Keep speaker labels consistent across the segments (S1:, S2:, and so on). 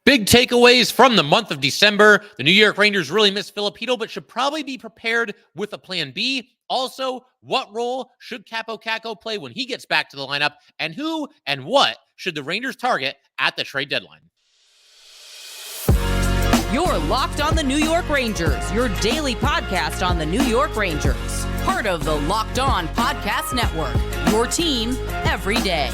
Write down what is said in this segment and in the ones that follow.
S1: Big takeaways from the month of December. The New York Rangers really miss Filip Chytil, but should probably be prepared with a plan B. Also, what role should Kaapo Kakko play when he gets back to the lineup? And who and what should the Rangers target at the trade deadline?
S2: You're Locked on the New York Rangers, your daily podcast on the New York Rangers. Part of the Locked On Podcast Network, your team every day.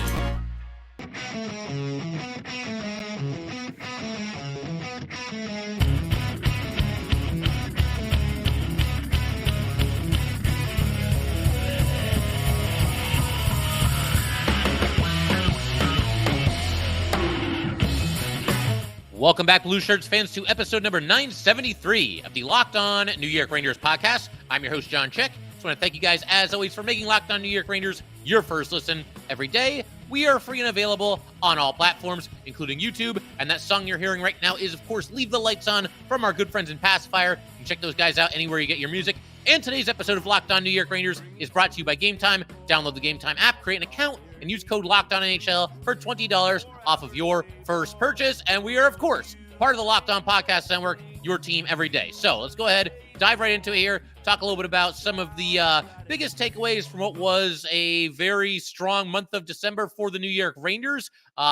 S1: Welcome back, Blue Shirts fans, to episode number 973 of the Locked On New York Rangers podcast. I'm your host, John Chick. Just want to thank you guys, as always, for making Locked On New York Rangers your first listen every day. We are free and available on all platforms, including YouTube. And that song you're hearing right now is, of course, Leave the Lights On from our good friends in Passafire. You can check those guys out anywhere you get your music. And today's episode of Locked On New York Rangers is brought to you by Gametime. Download the Gametime app, create an account, and use code LOCKEDONNHL for $20 off of your first purchase. And we are, of course, part of the Locked On Podcast Network, your team every day. So let's go ahead, dive right into it here, talk a little bit about some of the biggest takeaways from what was a very strong month of December for the New York Rangers.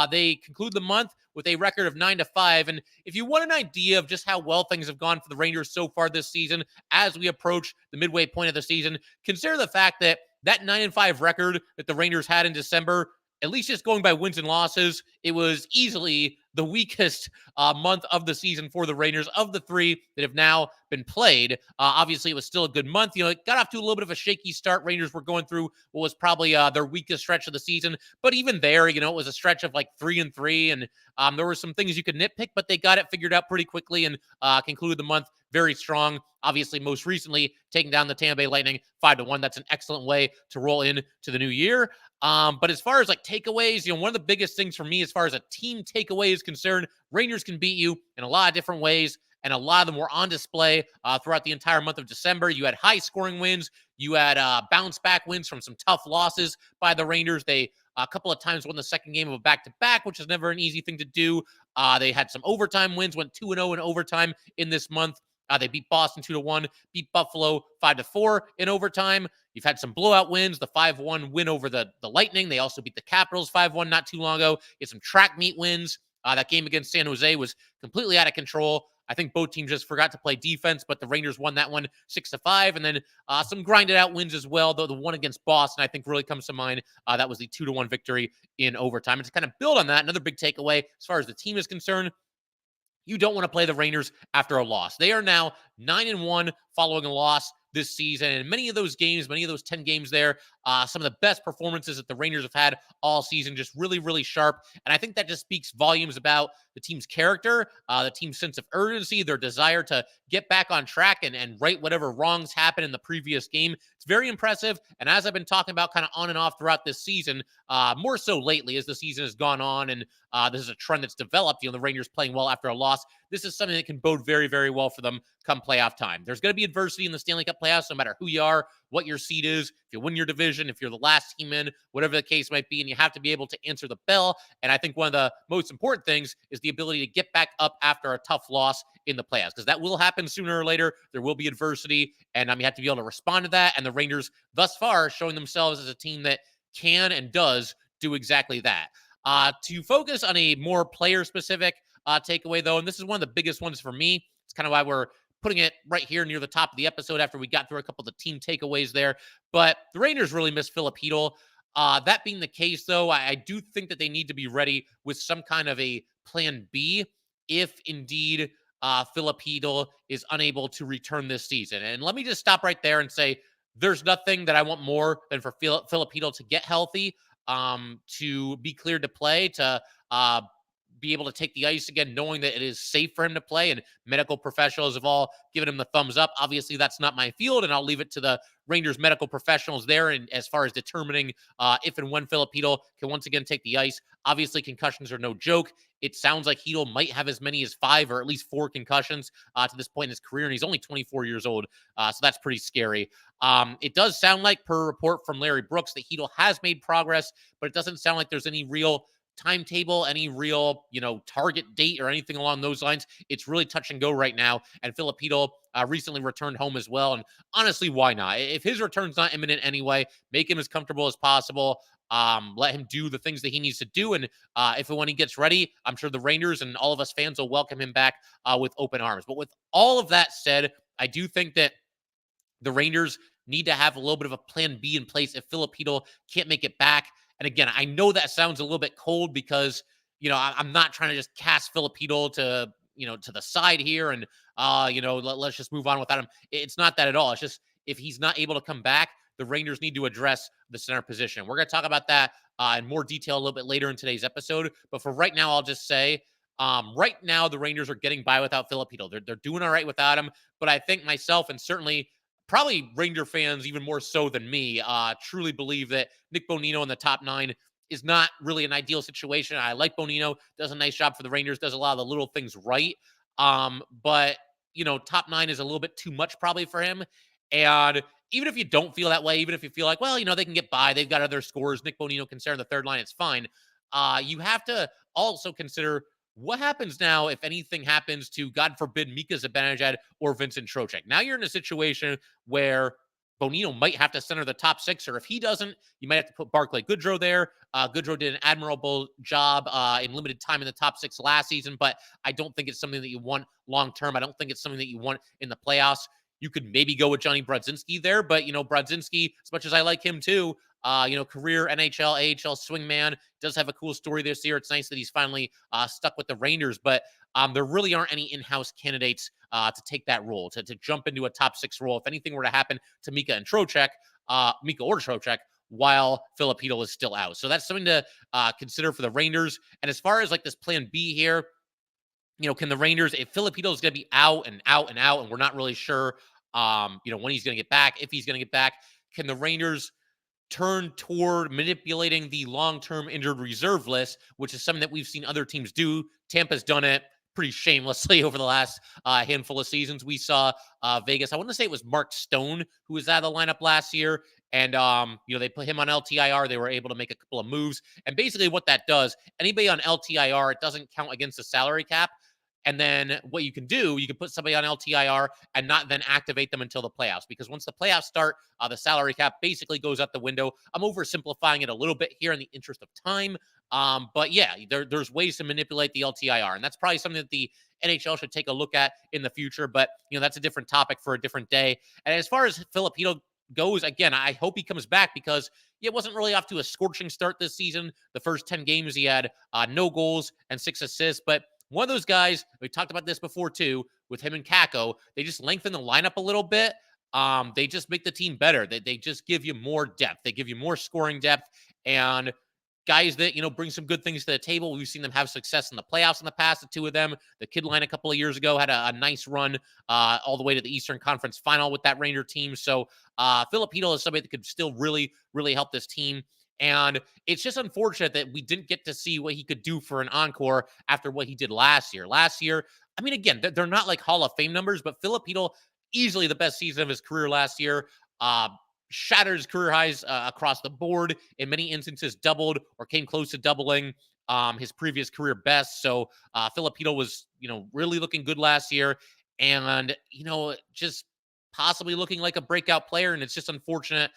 S1: They conclude the month with a record of 9-5. And if you want an idea of just how well things have gone for the Rangers so far this season, as we approach the midway point of the season, consider the fact that 9-5 record that the Rangers had in December, at least just going by wins and losses, it was easily the weakest month of the season for the Rangers of the three that have now been played. Obviously, it was still a good month. It got off to a little bit of a shaky start. Rangers were going through what was probably their weakest stretch of the season. But even there, it was a stretch of like 3-3. And there were some things you could nitpick, but they got it figured out pretty quickly and concluded the month very strong. Obviously, most recently, taking down the Tampa Bay Lightning 5-1. That's an excellent way to roll into the new year. But as far as like takeaways, one of the biggest things for me as far as a team takeaway is concerned, Rangers can beat you in a lot of different ways, and a lot of them were on display throughout the entire month of December. You had high scoring wins. You had bounce back wins from some tough losses by the Rangers. They a couple of times won the second game of a back-to-back, which is never an easy thing to do. They had some overtime wins, went 2-0 in overtime in this month. They beat Boston 2-1, beat Buffalo 5-4 in overtime. You've had some blowout wins, the 5-1 win over the Lightning. They also beat the Capitals 5-1 not too long ago. You had some track meet wins. That game against San Jose was completely out of control. I think both teams just forgot to play defense, but the Rangers won that one 6-5. And then some grinded out wins as well, though the one against Boston, I think, really comes to mind. That was the 2-1 victory in overtime. And to kind of build on that, another big takeaway as far as the team is concerned, you don't want to play the Rangers after a loss. They are now 9-1 following a loss this season. And many of those games, many of those 10 games there, some of the best performances that the Rangers have had all season, just really, really sharp. And I think that just speaks volumes about the team's character, the team's sense of urgency, their desire to get back on track and right whatever wrongs happened in the previous game. It's very impressive. And as I've been talking about kind of on and off throughout this season, more so lately as the season has gone on, and this is a trend that's developed, the Rangers playing well after a loss. This is something that can bode very, very well for them come playoff time. There's going to be adversity in the Stanley Cup playoffs, no matter who you are, what your seed is, if you win your division, if you're the last team in, whatever the case might be, and you have to be able to answer the bell. And I think one of the most important things is the ability to get back up after a tough loss in the playoffs, because that will happen sooner or later. There will be adversity, and you have to be able to respond to that. And the Rangers, thus far, showing themselves as a team that can and does do exactly that. To focus on a more player-specific takeaway, though, and this is one of the biggest ones for me. It's kind of why we're putting it right here near the top of the episode after we got through a couple of the team takeaways there. But the Rangers really miss Filip Chytil. That being the case, though, I do think that they need to be ready with some kind of a plan B if indeed Filip Chytil is unable to return this season. And let me just stop right there and say there's nothing that I want more than for Filip Chytil to get healthy, to be cleared to play, to be able to take the ice again, knowing that it is safe for him to play, and medical professionals have all given him the thumbs up. Obviously, that's not my field, and I'll leave it to the Rangers medical professionals there, and as far as determining if and when Filip Chytil can once again take the ice. Obviously, concussions are no joke. It sounds like Chytil might have as many as 5 or at least 4 concussions to this point in his career, and he's only 24 years old, so that's pretty scary. It does sound like, per report from Larry Brooks, that Chytil has made progress, but it doesn't sound like there's any real timetable, any real, target date or anything along those lines. It's really touch and go right now. And Filip Chytil recently returned home as well. And honestly, why not? If his return's not imminent anyway, make him as comfortable as possible. Let him do the things that he needs to do. And if and when he gets ready, I'm sure the Rangers and all of us fans will welcome him back with open arms. But with all of that said, I do think that the Rangers need to have a little bit of a plan B in place if Filip Chytil can't make it back. And again, I know that sounds a little bit cold because, I'm not trying to just cast Filip Chytil to the side here and, let's just move on without him. It's not that at all. It's just if he's not able to come back, the Rangers need to address the center position. We're going to talk about that in more detail a little bit later in today's episode. But for right now, I'll just say, right now, the Rangers are getting by without Filip Chytil. They're doing all right without him. But I think myself and certainly probably Ranger fans, even more so than me, truly believe that Nick Bonino in the top 9 is not really an ideal situation. I like Bonino, does a nice job for the Rangers, does a lot of the little things right. But, top 9 is a little bit too much probably for him. And even if you don't feel that way, even if you feel like, well, they can get by, they've got other scores, Nick Bonino can stay on the third line, it's fine. You have to also consider what happens now if anything happens to, God forbid, Mika Zibanejad or Vincent Trocheck. Now you're in a situation where Bonino might have to center the top 6, or if he doesn't, you might have to put Barclay Goodrow there. Goodrow did an admirable job in limited time in the top 6 last season, but I don't think it's something that you want long-term. I don't think it's something that you want in the playoffs. You could maybe go with Johnny Brodzinski there, but, Brodzinski, as much as I like him too, career NHL, AHL swingman, does have a cool story this year. It's nice that he's finally stuck with the Rangers, but there really aren't any in-house candidates to take that role, to jump into a top 6 role. If anything were to happen to Mika or Trocheck, while Filip Chytil is still out. So that's something to consider for the Rangers. And as far as like this plan B here, can the Rangers, if Filip Chytil is going to be out and out and out, and we're not really sure, when he's going to get back, if he's going to get back, can the Rangers turn toward manipulating the long-term injured reserve list, which is something that we've seen other teams do? Tampa's done it pretty shamelessly over the last handful of seasons. We saw Vegas, I want to say it was Mark Stone who was out of the lineup last year. And, they put him on LTIR. They were able to make a couple of moves. And basically what that does, anybody on LTIR, it doesn't count against the salary cap. And then what you can do, you can put somebody on LTIR and not then activate them until the playoffs. Because once the playoffs start, the salary cap basically goes out the window. I'm oversimplifying it a little bit here in the interest of time. But yeah, there's ways to manipulate the LTIR. And that's probably something that the NHL should take a look at in the future. But, that's a different topic for a different day. And as far as Filip Chytil goes, again, I hope he comes back because it wasn't really off to a scorching start this season. The first 10 games, he had no goals and 6 assists. But one of those guys, we talked about this before too, with him and Kakko, they just lengthen the lineup a little bit. They just make the team better. They just give you more depth. They give you more scoring depth. And guys that, bring some good things to the table. We've seen them have success in the playoffs in the past, the two of them. The kid line a couple of years ago had a nice run all the way to the Eastern Conference Final with that Ranger team. So Filip Chytil is somebody that could still really, really help this team. And it's just unfortunate that we didn't get to see what he could do for an encore after what he did last year. Last year, I mean, again, they're not like Hall of Fame numbers, but Filip Chytil, easily the best season of his career last year. Shattered his career highs across the board. In many instances, doubled or came close to doubling his previous career best. So Filip Chytil was, really looking good last year. And, just possibly looking like a breakout player. And it's just unfortunate.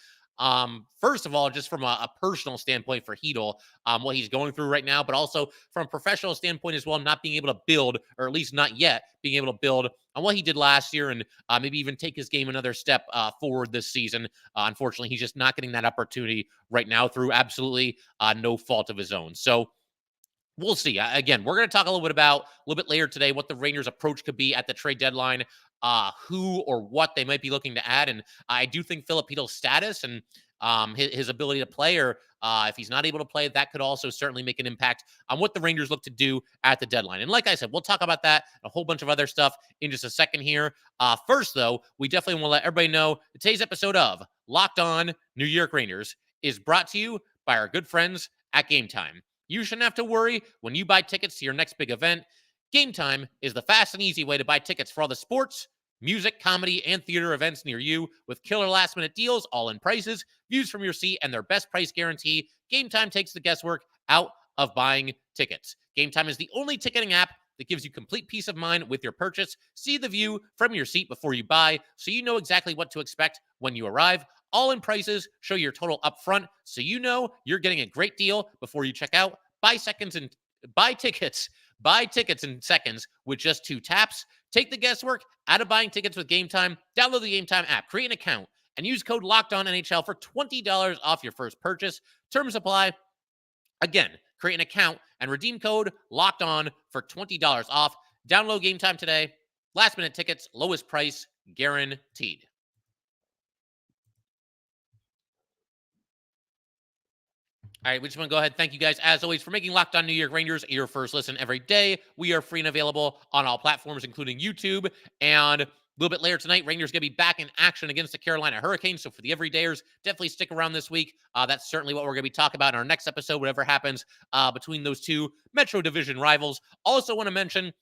S1: First of all, just from a personal standpoint for Chytil, what he's going through right now, but also from a professional standpoint as well, not being able to build, or at least not yet being able to build on what he did last year and maybe even take his game another step forward this season. Unfortunately, he's just not getting that opportunity right now through absolutely no fault of his own. So we'll see. Again, we're going to talk a little bit later today, what the Rangers' approach could be at the trade deadline, who or what they might be looking to add. And I do think Filip Chytil's status and his ability to play, or if he's not able to play, that could also certainly make an impact on what the Rangers look to do at the deadline. And like I said, we'll talk about that and a whole bunch of other stuff in just a second here. First, though, we definitely want to let everybody know that today's episode of Locked On New York Rangers is brought to you by our good friends at Gametime. You shouldn't have to worry when you buy tickets to your next big event. Gametime is the fast and easy way to buy tickets for all the sports, music, comedy, and theater events near you with killer last-minute deals, all-in prices, views from your seat, and their best price guarantee. Gametime takes the guesswork out of buying tickets. Gametime is the only ticketing app that gives you complete peace of mind with your purchase. See the view from your seat before you buy, so you know exactly what to expect when you arrive. All-in prices show your total upfront, so you know you're getting a great deal before you check out. Buy tickets in seconds with just 2 taps. Take the guesswork out of buying tickets with Gametime. Download the Gametime app, create an account, and use code LOCKEDONNHL for $20 off your first purchase. Terms apply. Again, create an account and redeem code LOCKEDON for $20 off. Download Gametime today. Last minute tickets, lowest price guaranteed. All right, we just want to go ahead and thank you guys, as always, for making Locked On New York Rangers your first listen every day. We are free and available on all platforms, including YouTube. And a little bit later tonight, Rangers going to be back in action against the Carolina Hurricanes. So for the everydayers, definitely stick around this week. That's certainly what we're going to be talking about in our next episode, whatever happens between those two Metro Division rivals. Also want to mention,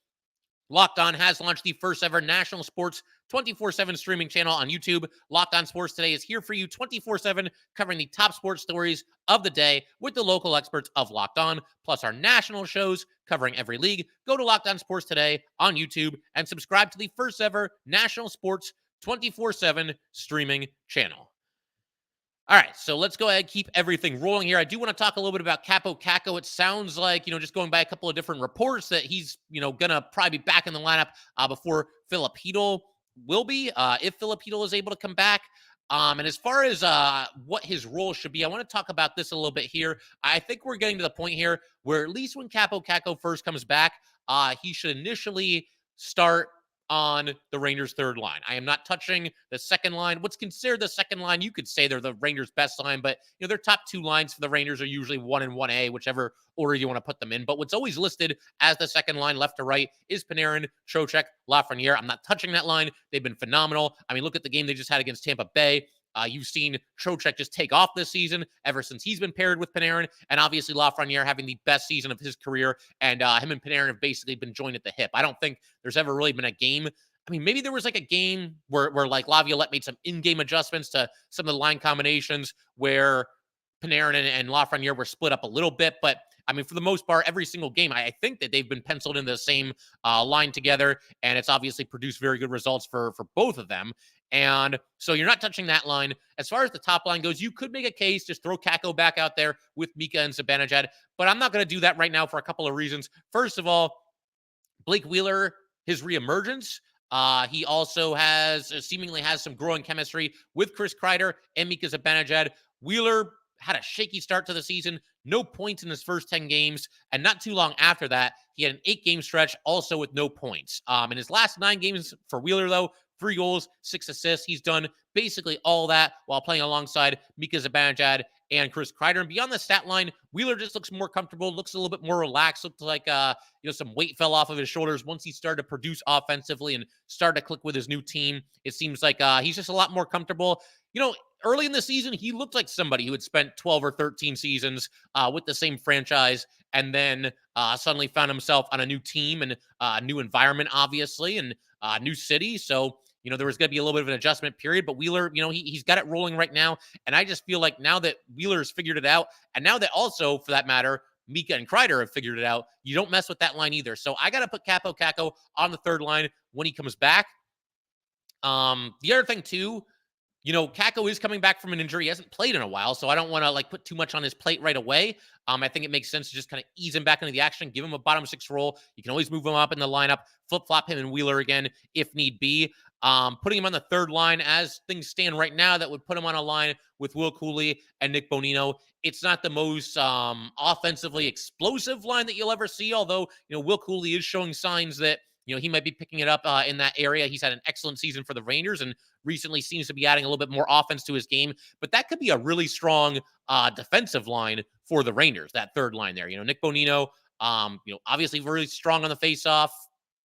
S1: Locked On has launched the first ever national sports 24/7 streaming channel on YouTube. Locked On Sports Today is here for you 24/7, covering the top sports stories of the day with the local experts of Locked On, plus our national shows covering every league. Go to Locked On Sports Today on YouTube and subscribe to the first ever national sports 24/7 streaming channel. All right, so let's go ahead and keep everything rolling here. I do want to talk a little bit about Kaapo Kakko. It sounds like, just going by a couple of different reports, that he's, going to probably be back in the lineup before Filip Chytil will be, if Filip Chytil is able to come back. And as far as what his role should be, I want to talk about this a little bit here. I think we're getting to the point here where at least when Kaapo Kakko first comes back, he should initially start on the Rangers' third line. I am not touching the second line. What's considered the second line, you could say they're the Rangers' best line, but their top 2 lines for the Rangers are usually 1 and 1A, whichever order you want to put them in. But what's always listed as the second line, left to right, is Panarin, Trocheck, Lafreniere. I'm not touching that line. They've been phenomenal. I mean, look at the game they just had against Tampa Bay. You've seen Trocheck just take off this season ever since he's been paired with Panarin, and obviously Lafreniere having the best season of his career, and him and Panarin have basically been joined at the hip. I don't think there's ever really been a game. I mean, maybe there was like a game where like Laviolette made some in-game adjustments to some of the line combinations where Panarin and Lafreniere were split up a little bit, but I mean, for the most part, every single game, I think that they've been penciled in the same line together, and it's obviously produced very good results for both of them. And so you're not touching that line. As far as the top line goes, you could make a case, just throw Kakko back out there with Mika and Zibanejad, but I'm not going to do that right now for a couple of reasons. First of all, Blake Wheeler, his reemergence, he also seemingly has some growing chemistry with Chris Kreider and Mika Zibanejad. Wheeler had a shaky start to the season, no points in his first 10 games, and not too long after that, he had an 8-game stretch also with no points. In his last 9 games for Wheeler, though, 3 goals, 6 assists. He's done basically all that while playing alongside Mika Zibanejad and Chris Kreider. And beyond the stat line, Wheeler just looks more comfortable, looks a little bit more relaxed, looks like some weight fell off of his shoulders once he started to produce offensively and started to click with his new team. It seems like he's just a lot more comfortable. Early in the season, he looked like somebody who had spent 12 or 13 seasons with the same franchise and then suddenly found himself on a new team and a new environment, obviously, and a new city. So, there was going to be a little bit of an adjustment period, but Wheeler, he's got it rolling right now. And I just feel like now that Wheeler's figured it out, and now that also, for that matter, Mika and Kreider have figured it out, you don't mess with that line either. So I got to put Kaapo Kakko on the third line when he comes back. The other thing, too, Kakko is coming back from an injury. He hasn't played in a while, so I don't want to put too much on his plate right away. I think it makes sense to just kind of ease him back into the action, give him a bottom 6 role. You can always move him up in the lineup, flip-flop him and Wheeler again if need be. Putting him on the third line as things stand right now, that would put him on a line with Will Cooley and Nick Bonino. It's not the most offensively explosive line that you'll ever see, although, Will Cooley is showing signs that he might be picking it up in that area. He's had an excellent season for the Rangers and recently seems to be adding a little bit more offense to his game. But that could be a really strong defensive line for the Rangers, that third line there. Nick Bonino, obviously really strong on the face-off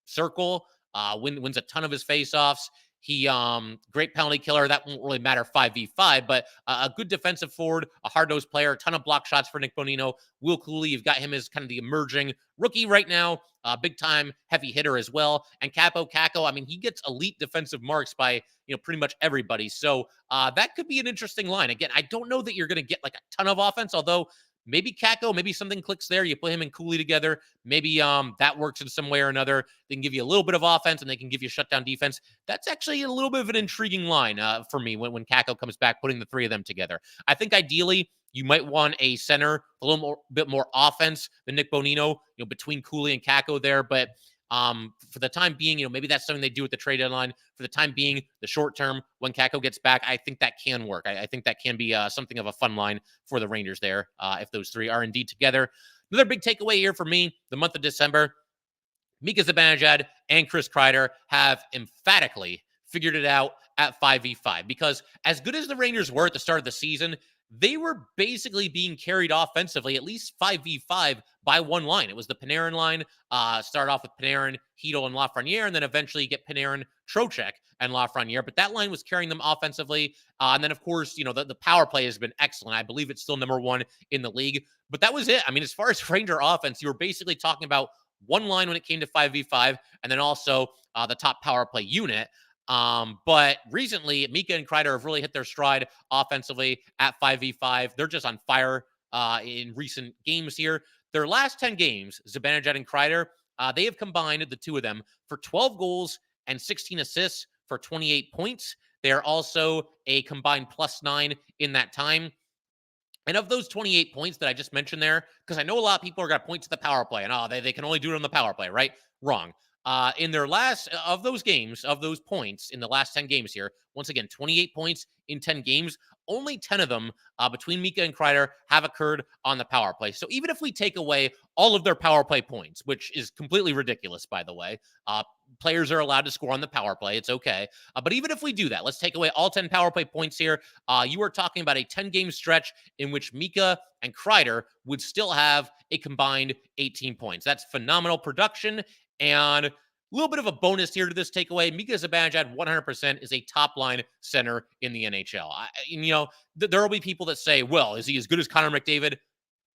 S1: circle, wins a ton of his face-offs. He, great penalty killer. That won't really matter 5v5, but a good defensive forward, a hard-nosed player, a ton of block shots for Nick Bonino. Will Cooley, you've got him as kind of the emerging rookie right now, big-time heavy hitter as well. And Kaapo Kakko, I mean, he gets elite defensive marks by, pretty much everybody. So that could be an interesting line. Again, I don't know that you're going to get like a ton of offense, although maybe Kakko, maybe something clicks there. You put him and Cooley together. Maybe that works in some way or another. They can give you a little bit of offense and they can give you shutdown defense. That's actually a little bit of an intriguing line for me when Kakko comes back, putting the three of them together. I think ideally you might want a center, a little bit more offense than Nick Bonino, between Cooley and Kakko there. But for the time being, maybe that's something they do at the trade deadline. For the time being, the short term, when Kakko gets back, I think that can work. I think that can be something of a fun line for the Rangers there if those three are indeed together. Another big takeaway here for me, the month of December, Mika Zibanejad and Chris Kreider have emphatically figured it out at 5v5, because as good as the Rangers were at the start of the season, they were basically being carried offensively, at least 5v5, by one line. It was the Panarin line. Start off with Panarin, Chytil, and Lafreniere, and then eventually get Panarin, Trocheck, and Lafreniere. But that line was carrying them offensively. And then, of course, the power play has been excellent. I believe it's still number one in the league. But that was it. I mean, as far as Ranger offense, you were basically talking about one line when it came to 5v5, and then also the top power play unit. But recently, Mika and Kreider have really hit their stride offensively at 5v5. They're just on fire in recent games here. Their last 10 games, Zibanejad and Kreider, they have combined, the two of them, for 12 goals and 16 assists for 28 points. They are also a combined +9 in that time. And of those 28 points that I just mentioned there, because I know a lot of people are going to point to the power play, and they can only do it on the power play, right? Wrong. In their last of those games, of those points in the last 10 games here, once again, 28 points in 10 games, only 10 of them between Mika and Kreider have occurred on the power play. So even if we take away all of their power play points, which is completely ridiculous, by the way, players are allowed to score on the power play. It's okay. But even if we do that, let's take away all 10 power play points here. You are talking about a 10-game stretch in which Mika and Kreider would still have a combined 18 points. That's phenomenal production. And a little bit of a bonus here to this takeaway. Mika Zibanejad 100% is a top-line center in the NHL. There will be people that say, well, is he as good as Connor McDavid?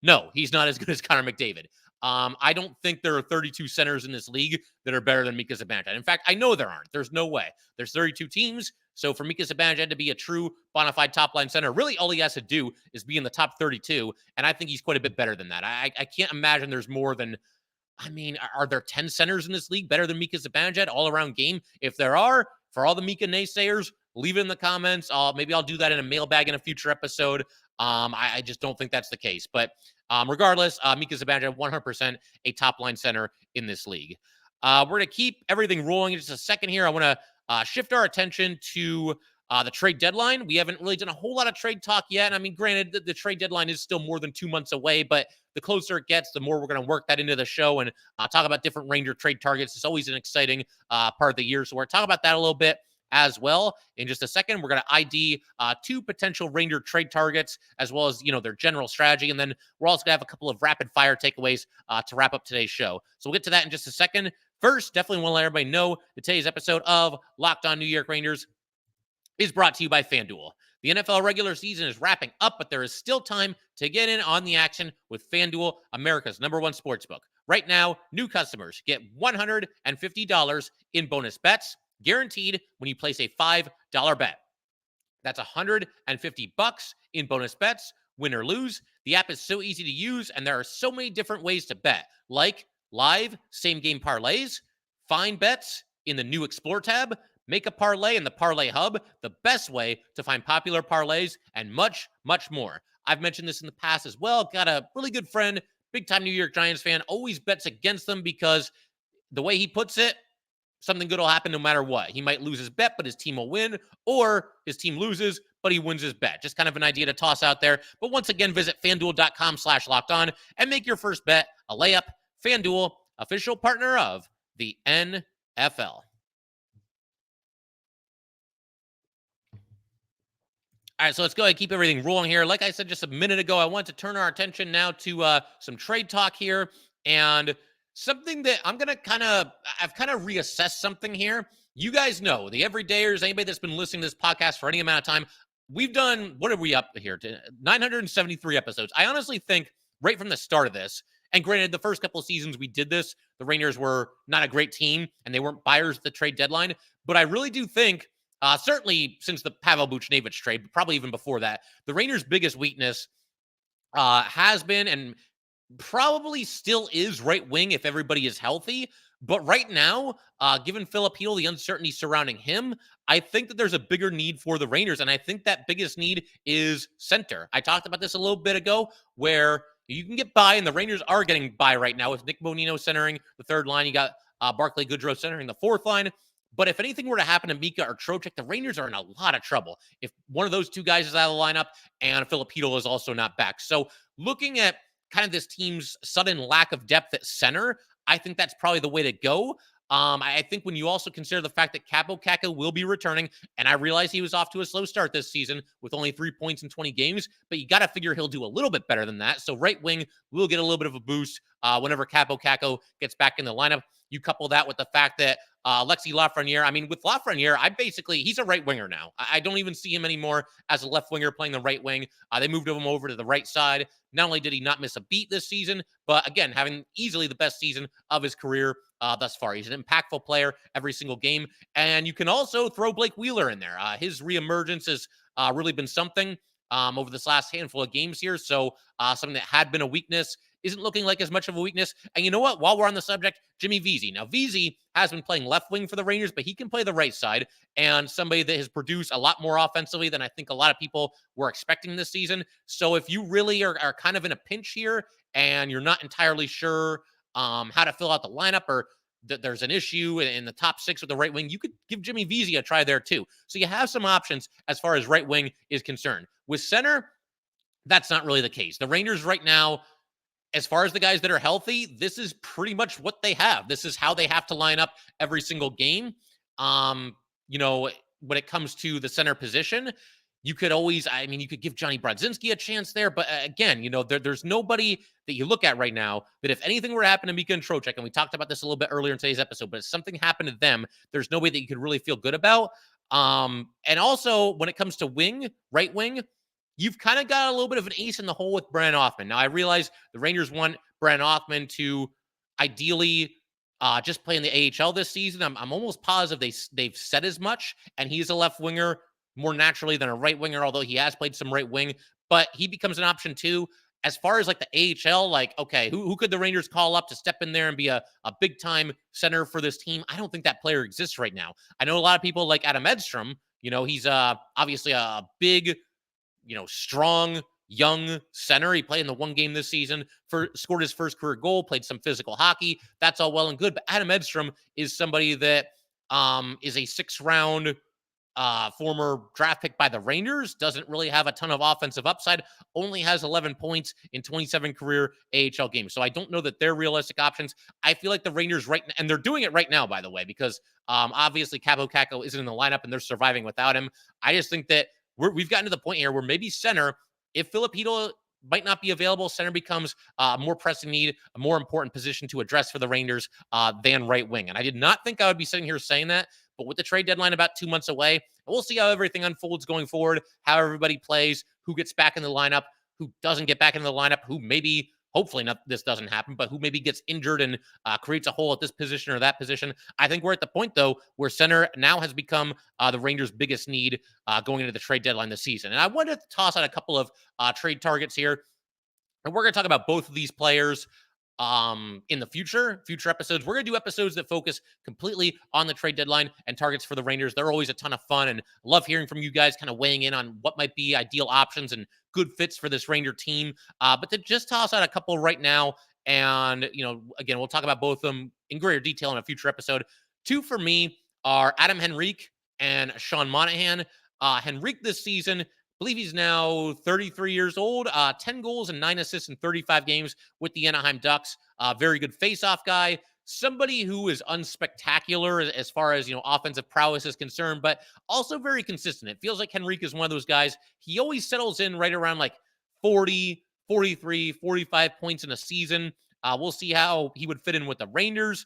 S1: No, he's not as good as Connor McDavid. I don't think there are 32 centers in this league that are better than Mika Zibanejad. In fact, I know there aren't. There's no way. There's 32 teams. So for Mika Zibanejad to be a true bona fide top-line center, really all he has to do is be in the top 32, and I think he's quite a bit better than that. I can't imagine there's more than... are there 10 centers in this league better than Mika Zibanejad all-around game? If there are, for all the Mika naysayers, leave it in the comments. Maybe I'll do that in a mailbag in a future episode. I just don't think that's the case. But regardless, Mika Zibanejad 100% a top-line center in this league. We're going to keep everything rolling in just a second here. I want to shift our attention to the trade deadline. We haven't really done a whole lot of trade talk yet. Granted, the trade deadline is still more than 2 months away, but the closer it gets, the more we're going to work that into the show and talk about different Ranger trade targets. It's always an exciting part of the year. So we're talking about that a little bit as well. In just a second, we're going to ID 2 potential Ranger trade targets, as well as, their general strategy. And then we're also going to have a couple of rapid fire takeaways to wrap up today's show. So we'll get to that in just a second. First, definitely want to let everybody know that today's episode of Locked On New York Rangers is brought to you by FanDuel. The NFL regular season is wrapping up, but there is still time to get in on the action with FanDuel, America's #1 sportsbook. Right now, new customers get $150 in bonus bets, guaranteed when you place a $5 bet. That's $150 in bonus bets, win or lose. The app is so easy to use, and there are so many different ways to bet, like live same-game parlays, find bets in the new Explore tab, make a parlay in the Parlay Hub, the best way to find popular parlays, and much, much more. I've mentioned this in the past as well. Got a really good friend, big-time New York Giants fan, always bets against them because the way he puts it, something good will happen no matter what. He might lose his bet, but his team will win, or his team loses, but he wins his bet. Just kind of an idea to toss out there. But once again, visit FanDuel.com/lockedon and make your first bet a layup. FanDuel, official partner of the NFL. All right, so let's go ahead and keep everything rolling here. Like I said just a minute ago, I want to turn our attention now to some trade talk here, and something that I've kind of reassessed something here. You guys know, the everydayers, anybody that's been listening to this podcast for any amount of time, we've done, what are we up here to? 973 episodes. I honestly think right from the start of this, and granted, the first couple of seasons we did this, the Rangers were not a great team, and they weren't buyers at the trade deadline, but I really do think, certainly since the Pavel Buchnevich trade, but probably even before that, the Rangers' biggest weakness has been and probably still is right wing if everybody is healthy. But right now, given Filip Chytil, the uncertainty surrounding him, I think that there's a bigger need for the Rangers. And I think that biggest need is center. I talked about this a little bit ago where you can get by, and the Rangers are getting by right now with Nick Bonino centering the third line. You got Barclay Goodrow centering the fourth line. But if anything were to happen to Mika or Trocheck, the Rangers are in a lot of trouble. If one of those two guys is out of the lineup and Filip Chytil is also not back. So looking at kind of this team's sudden lack of depth at center, I think that's probably the way to go. I think when you also consider the fact that Kaapo Kakko will be returning, and I realize he was off to a slow start this season with only 3 points in 20 games, but you got to figure he'll do a little bit better than that. So right wing will get a little bit of a boost whenever Kaapo Kakko gets back in the lineup. You couple that with the fact that Alexis Lafreniere, I mean, with Lafreniere, he's a right winger now. I don't even see him anymore as a left winger playing the right wing. They moved him over to the right side. Not only did he not miss a beat this season, but again, having easily the best season of his career thus far. He's an impactful player every single game. And you can also throw Blake Wheeler in there. His reemergence has really been something over this last handful of games here. So something that had been a weakness isn't looking like as much of a weakness. And you know what? While we're on the subject, Jimmy Vesey. Now, Vesey has been playing left wing for the Rangers, but he can play the right side. And somebody that has produced a lot more offensively than I think a lot of people were expecting this season. So if you really are kind of in a pinch here and you're not entirely sure how to fill out the lineup or that there's an issue in the top 6 with the right wing, you could give Jimmy Vesey a try there too. So you have some options as far as right wing is concerned. With center, that's not really the case. The Rangers right now, as far as the guys that are healthy, this is pretty much what they have. This is how they have to line up every single game. When it comes to the center position, you could always, you could give Johnny Brodzinski a chance there. But again, there's nobody that you look at right now that if anything were to happen to Mika and Trocheck, and we talked about this a little bit earlier in today's episode, but if something happened to them, there's nobody that you could really feel good about. And also when it comes to right wing, you've kind of got a little bit of an ace in the hole with Brandon Othmann. Now, I realize the Rangers want Brandon Othmann to ideally just play in the AHL this season. I'm almost positive they've said as much, and he's a left winger more naturally than a right winger, although he has played some right wing, but he becomes an option too. As far as like the AHL, like, okay, who could the Rangers call up to step in there and be a big time center for this team? I don't think that player exists right now. I know a lot of people like Adam Edstrom. He's obviously a big, strong, young center. He played in the one game this season, scored his first career goal, played some physical hockey. That's all well and good. But Adam Edstrom is somebody that is a 6th-round former draft pick by the Rangers, doesn't really have a ton of offensive upside, only has 11 points in 27 career AHL games. So I don't know that they're realistic options. I feel like the Rangers right now, and they're doing it right now, by the way, because obviously Kaapo Kakko isn't in the lineup and they're surviving without him. I just think that we've gotten to the point here where maybe center, if Filip Chytil might not be available, center becomes a more pressing need, a more important position to address for the Rangers than right wing. And I did not think I would be sitting here saying that, but with the trade deadline about 2 months away, we'll see how everything unfolds going forward, how everybody plays, who gets back in the lineup, who doesn't get back in the lineup, who maybe, hopefully not, this doesn't happen, but who maybe gets injured and creates a hole at this position or that position. I think we're at the point, though, where center now has become the Rangers' biggest need going into the trade deadline this season. And I wanted to toss out a couple of trade targets here. And we're going to talk about both of these players in the future episodes. We're going to do episodes that focus completely on the trade deadline and targets for the Rangers. They're always a ton of fun, and love hearing from you guys kind of weighing in on what might be ideal options and good fits for this Ranger team. But to just toss out a couple right now, and, again, we'll talk about both of them in greater detail in a future episode. 2 for me are Adam Henrique and Sean Monahan. Henrique this season, I believe he's now 33 years old, 10 goals and 9 assists in 35 games with the Anaheim Ducks. Very good face-off guy. Somebody who is unspectacular as far as, offensive prowess is concerned, but also very consistent. It feels like Henrique is one of those guys. He always settles in right around like 40, 43, 45 points in a season. We'll see how he would fit in with the Rangers.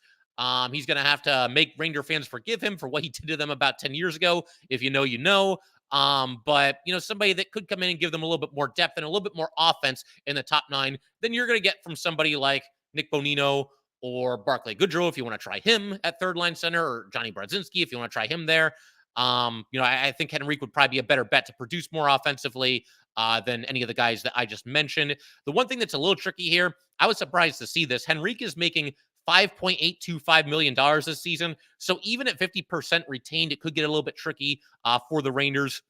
S1: He's going to have to make Ranger fans forgive him for what he did to them about 10 years ago. If you know, you know. But somebody that could come in and give them a little bit more depth and a little bit more offense in the top 9 than you're going to get from somebody like Nick Bonino or Barclay Goodrow if you want to try him at third line center, or Johnny Brodzinski if you want to try him there. I think Henrique would probably be a better bet to produce more offensively. than any of the guys that I just mentioned. The one thing that's a little tricky here, I was surprised to see this. Henrique is making $5.825 million this season. So even at 50% retained, it could get a little bit tricky for the Rangers.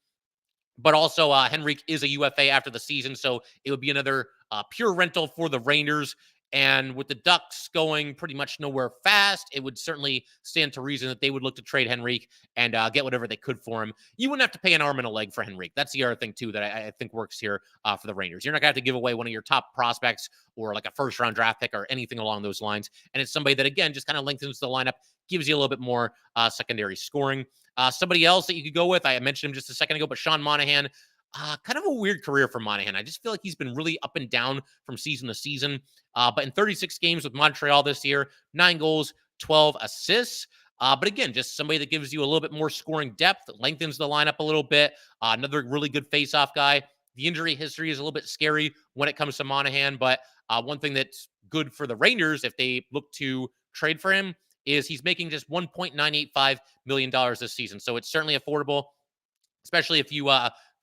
S1: But also, Henrique is a UFA after the season, so it would be another pure rental for the Rangers. And with the Ducks going pretty much nowhere fast, it would certainly stand to reason that they would look to trade Henrique and get whatever they could for him. You wouldn't have to pay an arm and a leg for Henrique. That's the other thing, too, that I think works here for the Rangers. You're not going to have to give away one of your top prospects or like a first-round draft pick or anything along those lines. And it's somebody that, again, just kind of lengthens the lineup, gives you a little bit more secondary scoring. Somebody else that you could go with, I mentioned him just a second ago, but Sean Monahan. Kind of a weird career for Monahan. I just feel like he's been really up and down from season to season. But in 36 games with Montreal this year, 9 goals, 12 assists. But again, just somebody that gives you a little bit more scoring depth, lengthens the lineup a little bit. Another really good face-off guy. The injury history is a little bit scary when it comes to Monahan. But one thing that's good for the Rangers, if they look to trade for him, is he's making just $1.985 million this season. So it's certainly affordable, especially if you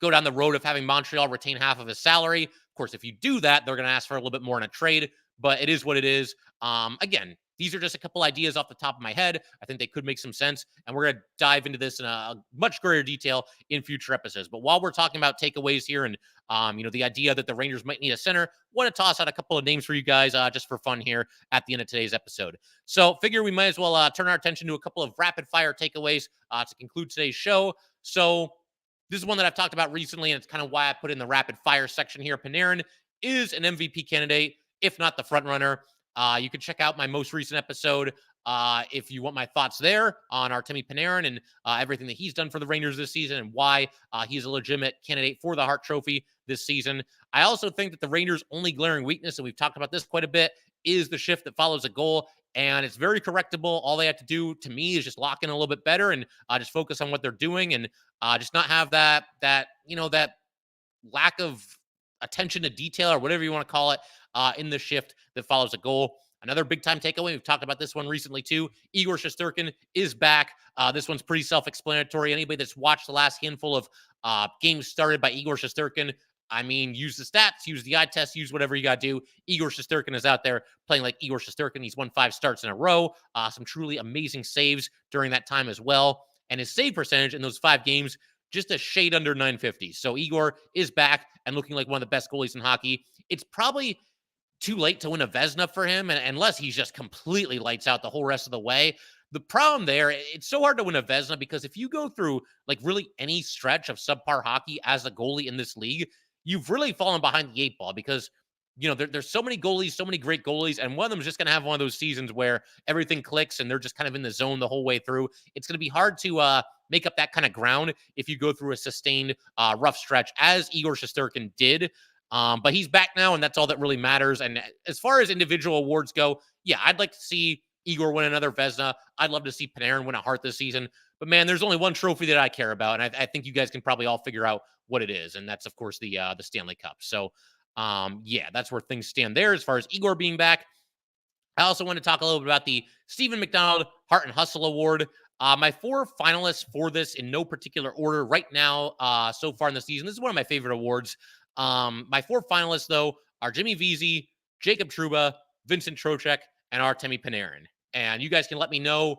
S1: go down the road of having Montreal retain half of his salary. Of course, if you do that, they're going to ask for a little bit more in a trade, but it is what it is. Again, these are just a couple ideas off the top of my head. I think they could make some sense, and we're going to dive into this in a much greater detail in future episodes. But while we're talking about takeaways here and, the idea that the Rangers might need a center, I want to toss out a couple of names for you guys just for fun here at the end of today's episode. So figure we might as well turn our attention to a couple of rapid-fire takeaways to conclude today's show. So this is one that I've talked about recently, and it's kind of why I put in the rapid fire section here. Panarin is an MVP candidate, if not the front runner. You can check out my most recent episode if you want my thoughts there on Artemi Panarin and everything that he's done for the Rangers this season and why he's a legitimate candidate for the Hart Trophy this season. I also think that the Rangers' only glaring weakness, and we've talked about this quite a bit, is the shift that follows a goal. And it's very correctable. All they have to do, to me, is just lock in a little bit better and just focus on what they're doing and just not have that lack of attention to detail or whatever you want to call it in the shift that follows a goal. Another big-time takeaway, we've talked about this one recently too, Igor Shesterkin is back. This one's pretty self-explanatory. Anybody that's watched the last handful of games started by Igor Shesterkin, I mean, use the stats, use the eye test, use whatever you got to do. Igor Shesterkin is out there playing like Igor Shesterkin. He's won 5 starts in a row. Some truly amazing saves during that time as well. And his save percentage in those 5 games, just a shade under 950. So Igor is back and looking like one of the best goalies in hockey. It's probably too late to win a Vezina for him, and unless he's just completely lights out the whole rest of the way. The problem there, it's so hard to win a Vezina because if you go through like really any stretch of subpar hockey as a goalie in this league, you've really fallen behind the 8 ball because, there's so many goalies, so many great goalies, and one of them is just going to have one of those seasons where everything clicks and they're just kind of in the zone the whole way through. It's going to be hard to make up that kind of ground if you go through a sustained rough stretch, as Igor Shesterkin did. But he's back now, and that's all that really matters. And as far as individual awards go, yeah, I'd like to see Igor win another Vezina. I'd love to see Panarin win a Hart this season. But, man, there's only one trophy that I care about, and I think you guys can probably all figure out what it is, and that's, of course, the Stanley Cup. So, yeah, that's where things stand there as far as Igor being back. I also want to talk a little bit about the Stephen McDonald Heart and Hustle Award. My 4 finalists for this in no particular order right now so far in the season. This is one of my favorite awards. My 4 finalists, though, are Jimmy Vesey, Jacob Trouba, Vincent Trocheck, and Artemi Panarin. And you guys can let me know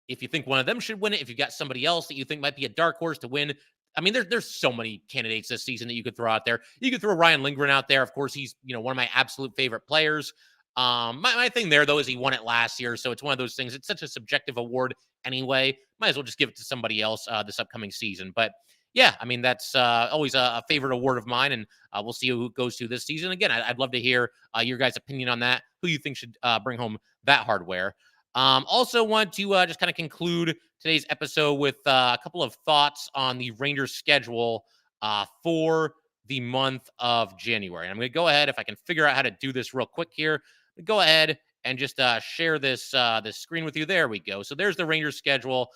S1: if you think one of them should win it, if you've got somebody else that you think might be a dark horse to win. I mean, there's so many candidates this season that you could throw out there. You could throw Ryan Lindgren out there. Of course, he's one of my absolute favorite players. My thing there, though, is he won it last year, so it's one of those things. It's such a subjective award anyway. Might as well just give it to somebody else this upcoming season. But yeah, I mean, that's always a favorite award of mine, and we'll see who it goes to this season. Again, I'd love to hear your guys' opinion on that, who you think should bring home that hardware. Also want to just kind of conclude today's episode with a couple of thoughts on the Rangers schedule for the month of January. And I'm going to go ahead, if I can figure out how to do this real quick here, go ahead and just share this screen with you. There we go. So there's the Rangers schedule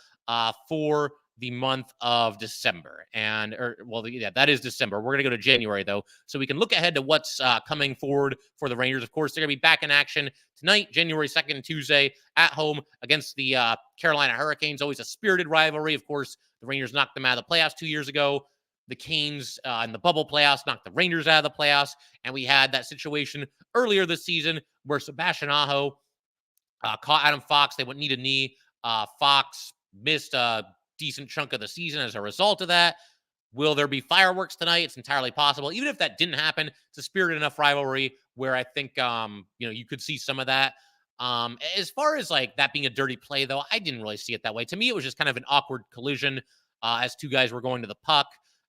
S1: for the month of December. That is December. We're going to go to January, though, so we can look ahead to what's coming forward for the Rangers. Of course, they're going to be back in action tonight, January 2nd, Tuesday, at home against the Carolina Hurricanes. Always a spirited rivalry. Of course, the Rangers knocked them out of the playoffs 2 years ago. the Canes in the bubble playoffs knocked the Rangers out of the playoffs. And we had that situation earlier this season where Sebastian Aho caught Adam Fox. They wouldn't need a knee. Fox missed a decent chunk of the season as a result of that. Will there be fireworks tonight? It's entirely possible. Even if that didn't happen, it's a spirited enough rivalry where I think, you could see some of that. As far as like that being a dirty play, though, I didn't really see it that way. To me, it was just kind of an awkward collision as two guys were going to the puck.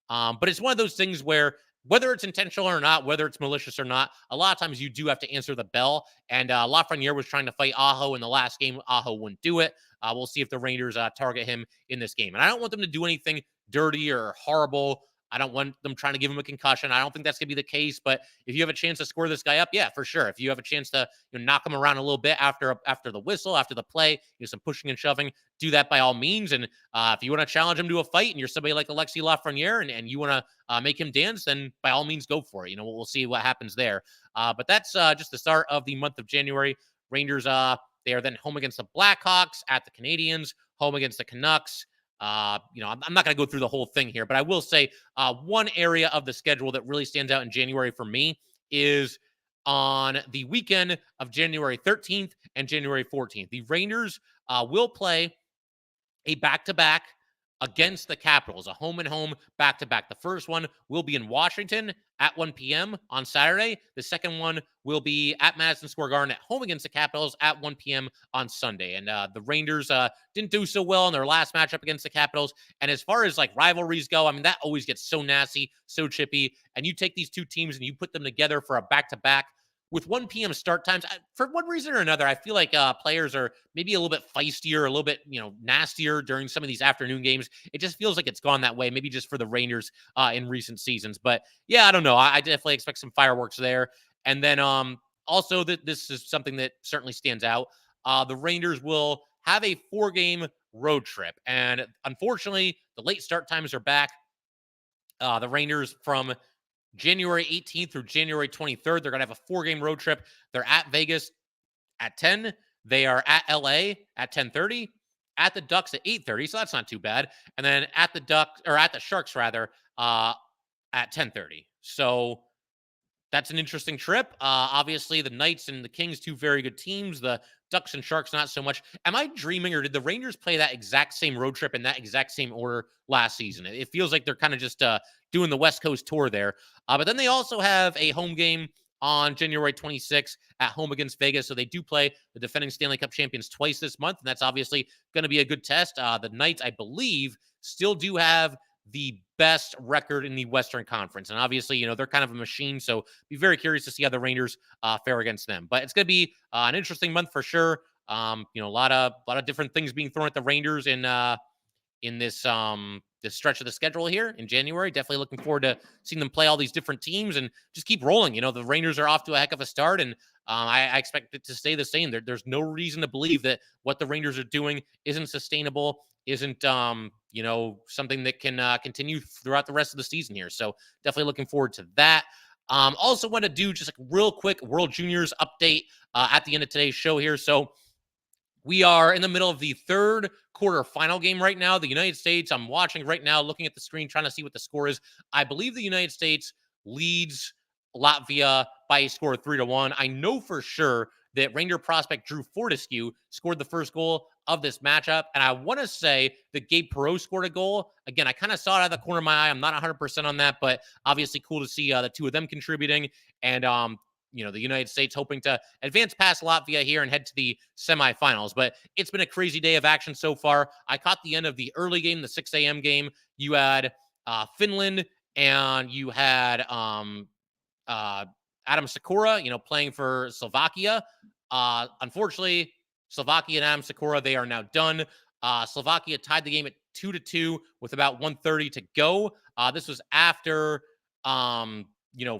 S1: But it's one of those things where whether it's intentional or not, whether it's malicious or not, a lot of times you do have to answer the bell. And Lafreniere was trying to fight Aho in the last game. Aho wouldn't do it. We'll see if the Rangers target him in this game. And I don't want them to do anything dirty or horrible. I don't want them trying to give him a concussion. I don't think that's going to be the case. But if you have a chance to score this guy up, yeah, for sure. If you have a chance to knock him around a little bit after the whistle, after the play, some pushing and shoving, do that by all means. And if you want to challenge him to a fight and you're somebody like Alexis Lafreniere and you want to make him dance, then by all means go for it. We'll see what happens there. But that's just the start of the month of January. Rangers, they are then home against the Blackhawks, at the Canadiens, home against the Canucks. I'm not going to go through the whole thing here, but I will say one area of the schedule that really stands out in January for me is on the weekend of January 13th and January 14th. The Rangers will play a back-to-back against the Capitals, a home-and-home back-to-back. The first one will be in Washington at 1 p.m. on Saturday. The second one will be at Madison Square Garden at home against the Capitals at 1 p.m. on Sunday. And the Rangers didn't do so well in their last matchup against the Capitals. And as far as like rivalries go, I mean, that always gets so nasty, so chippy. And you take these two teams and you put them together for a back-to-back with 1 p.m. start times. For one reason or another, I feel like players are maybe a little bit feistier, a little bit, nastier during some of these afternoon games. It just feels like it's gone that way, maybe just for the Rangers in recent seasons. But yeah, I don't know. I definitely expect some fireworks there. And then also this is something that certainly stands out. The Rangers will have a 4-game road trip. And unfortunately, the late start times are back. The Rangers from January 18th through January 23rd, they're going to have a 4-game road trip. They're at Vegas at 10. They are at LA at 10:30, at the Ducks at 8:30. So that's not too bad. And then at the Sharks rather, at 10:30. So that's an interesting trip. Obviously, the Knights and the Kings, two very good teams. The Ducks and Sharks, not so much. Am I dreaming, or did the Rangers play that exact same road trip in that exact same order last season? It feels like they're kind of just doing the West Coast tour there. But then they also have a home game on January 26th at home against Vegas. So they do play the defending Stanley Cup champions twice this month, and that's obviously going to be a good test. The Knights, I believe, still do have the best record in the Western Conference. And obviously, they're kind of a machine. So be very curious to see how the Rangers fare against them. But it's going to be an interesting month for sure. A lot of different things being thrown at the Rangers in this stretch of the schedule here in January. Definitely looking forward to seeing them play all these different teams and just keep rolling. The Rangers are off to a heck of a start, and I expect it to stay the same. There's no reason to believe that what the Rangers are doing isn't sustainable, isn't something that can continue throughout the rest of the season here. So definitely looking forward to that. Also want to do just a real quick World Juniors update at the end of today's show here. So we are in the middle of the third quarter final game right now. The United States, I'm watching right now, looking at the screen, trying to see what the score is. I believe the United States leads Latvia by a score of 3-1. I know for sure that Ranger prospect Drew Fortescue scored the first goal of this matchup. And I want to say that Gabe Perreault scored a goal. Again, I kind of saw it out of the corner of my eye. I'm not 100% on that, but obviously cool to see the two of them contributing. And, the United States hoping to advance past Latvia here and head to the semifinals. But it's been a crazy day of action so far. I caught the end of the early game, the 6 a.m. game. You had Finland and you had Adam Sakura, playing for Slovakia. Unfortunately, Slovakia and Adam Sakura, they are now done. Slovakia tied the game at 2-2 with about 1:30 to go. This was after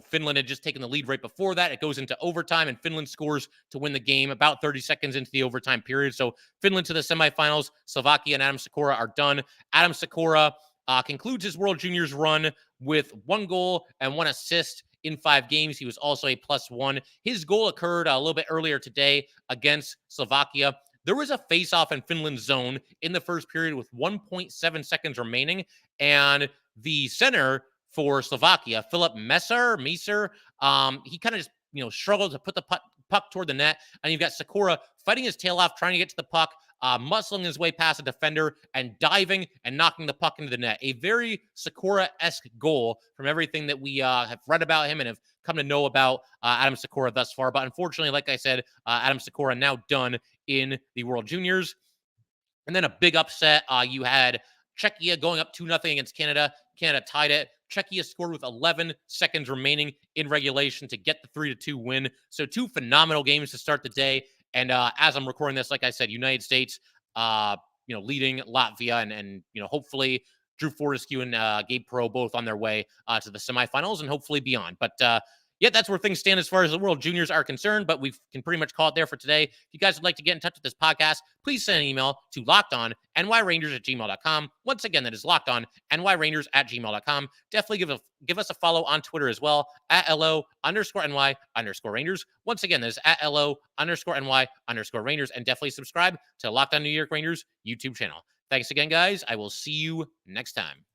S1: Finland had just taken the lead right before that. It goes into overtime, and Finland scores to win the game about 30 seconds into the overtime period. So Finland to the semifinals. Slovakia and Adam Sakura are done. Adam Sakura concludes his World Juniors run with 1 goal and 1 assist in 5 games. He was also a +1. His goal occurred a little bit earlier today against Slovakia. There was a face-off in Finland's zone in the first period with 1.7 seconds remaining, and the center for Slovakia, Filip Meser, he kind of just, struggled to put the puck toward the net. And you've got Sikora fighting his tail off, trying to get to the puck, muscling his way past a defender and diving and knocking the puck into the net. A very Sikora-esque goal from everything that we have read about him and have come to know about Adam Sikora thus far. But unfortunately, like I said, Adam Sikora now done in the World Juniors. And then a big upset. You had Czechia going up 2-0 against Canada. Canada tied it. Czechia scored with 11 seconds remaining in regulation to get the 3-2 win. So 2 phenomenal games to start the day. And as I'm recording this, like I said, United States, leading Latvia, and hopefully Drew Fortescue and Gabe Pro both on their way to the semifinals and hopefully beyond. But yeah, that's where things stand as far as the World Juniors are concerned, but we can pretty much call it there for today. If you guys would like to get in touch with this podcast, please send an email to lockedonnyrangers@gmail.com. Once again, that is lockedonnyrangers@gmail.com. Definitely give us a follow on Twitter as well, @LO_NY_Rangers. Once again, that is @LO_NY_Rangers, and definitely subscribe to Locked On New York Rangers YouTube channel. Thanks again, guys. I will see you next time.